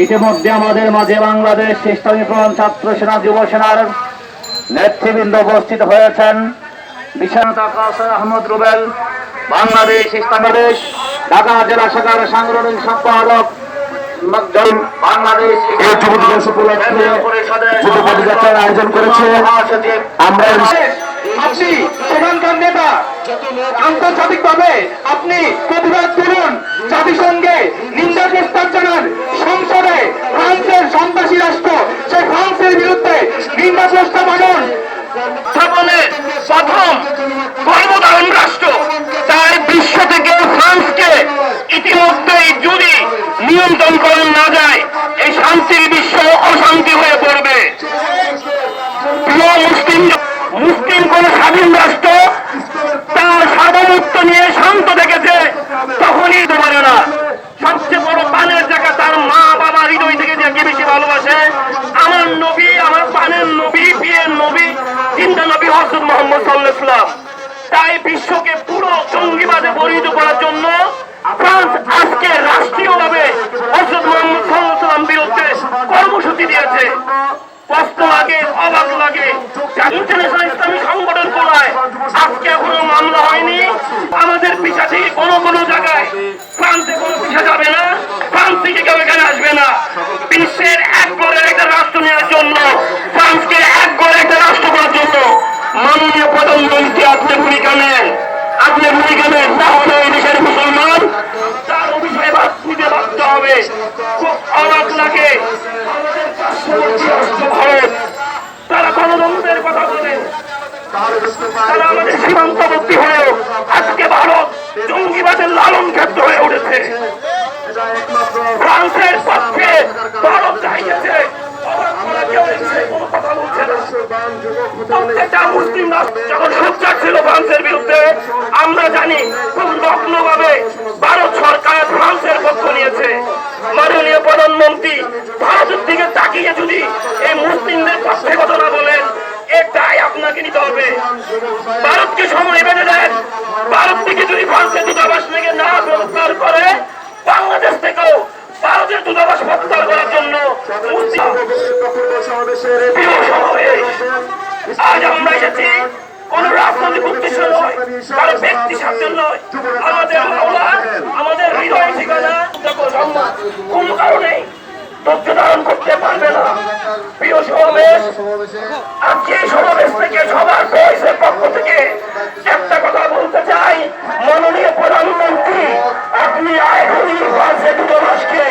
ইতিমধ্যে আমাদের মাঝে বাংলাদেশ ইসলামী ফ্রন্ট ছাত্র সেনা যুব সেনার নেতৃবৃন্দ উপস্থিত হয়েছেন। বিশানতা কাউসার আহমদ রুবেল, বাংলাদেশ ইসলামী ঢাকা জেলা শাখার সাংগঠনিক সম্পাদক, বাংলাদেশ যুব দিবস উপলক্ষে যুব পদযাত্রার আয়োজন করেছে। আমরা আপনি সেখানকার নেতা, আন্তর্জাতিকভাবে আপনি প্রতিবাদ করুন, জাতিসংঘে নিন্দা প্রস্তাব জানান, সংসদে ফ্রান্সের সন্ত্রাসী রাষ্ট্র সেই ফ্রান্সের বিরুদ্ধে নিন্দা প্রস্তাব আনুন। প্রথম গর্ভধারণ রাষ্ট্র, তাই বিশ্ব থেকে ফ্রান্সকে ইতিমধ্যেই যদি নিয়ন্ত্রণ করা না যায়, এই শান্তির বিশ্ব অশান্তি হয়ে পড়বে। প্রিয় মুসলিম কোন স্বাধীন রাষ্ট্র তার সার্বভৌমত্ব নিয়ে শান্ত দেখেছে, তখনই তো পারে না। সবচেয়ে বড় পানের জায়গা তার মা বাবা হৃদয় থেকে যাকে বেশি ভালোবাসে, আমার নবী, আমার পানের নবী, বিয়ের নবী, জিন্দা নবী হযরত মুহাম্মদ সাল্লাল্লাহু আলাইহি ওয়াসাল্লাম। তাই বিশ্বকে পুরো জঙ্গিবাদে পরিণত করার জন্য ফ্রান্স আজকে রাষ্ট্রীয়ভাবে হযরত মুহাম্মদ সাল্লাল্লাহু আলাইহি ওয়াসাল্লাম বিরুদ্ধে কর্মসূচি দিয়েছে। কষ্ট লাগে, অবাক লাগে। ইন্টারন্যাশনাল ইসলামী সংগঠন কোলায় আজকে এখনো মামলা হয়নি। আমাদের পিছাছি কোনো জায়গায় ফ্রান্সে কোনো পিছা যাবে না, ফ্রান্স থেকে কেউ এখানে আসবে না। বিশ্বের এক গড়ের একটা রাষ্ট্র নেওয়ার জন্য, ফ্রান্সকে এক গড়ে একটা রাষ্ট্র করার জন্য মাননীয় প্রধানমন্ত্রী আপনি ভূমিকা নেন। আপনি ভূমিকা নেন, না হলে এই দেশের মুসলমান তার অভিশাপে নিতে বাধ্য হবে। খুব অবাক লাগে, ভারত তারা গণতন্ত্রের কথা বলেন, তারা আমাদের সীমান্তবর্তী হয়েও আজকে ভারত জঙ্গিবাদের লালন ক্ষেত্র হয়ে উঠেছে। ফ্রান্সের পক্ষে ভারত চাইছে, প্রত্যেকটা মুসলিম রাষ্ট্র যখন সোচ্চার ছিল ফ্রান্সের বিরুদ্ধে, আমরা জানি খুব নগ্নভাবে ভারত সরকার ফ্রান্সের পক্ষ নিয়েছে। মাননীয় প্রধানমন্ত্রী ভারতের দিকে তাকিয়ে যদি এই মুসলিমদের পক্ষে কথা না বলেন, এটাই আপনাকে নিতে হবে। ভারতকে সময় বেঁধে দেন। ভারত থেকে যদি ফ্রান্সের দূতাবাস থেকে না প্রত্যাহার করে, বাংলাদেশ থেকেও ভারতের দূতাবাস প্রত্যাহার করার জন্য আজ আমরা এসেছি কোন রাজনৈতিক উদ্দেশ্য নয়, কারো ব্যক্তি স্বার্থের নয়। আমাদের মাওলা, আমাদের হৃদয় ঠিকানা কোন কারণেই ধৈর্য ধারণ করতে পারবে না। প্রিয় সমাবেশ, আজকে এই সমাবেশ থেকে সবার বয়সের পক্ষ থেকে একটা কথা বলতে চাই। মাননীয় প্রধানমন্ত্রী, আপনি এখনই ফ্রান্সের দূতাবাসকে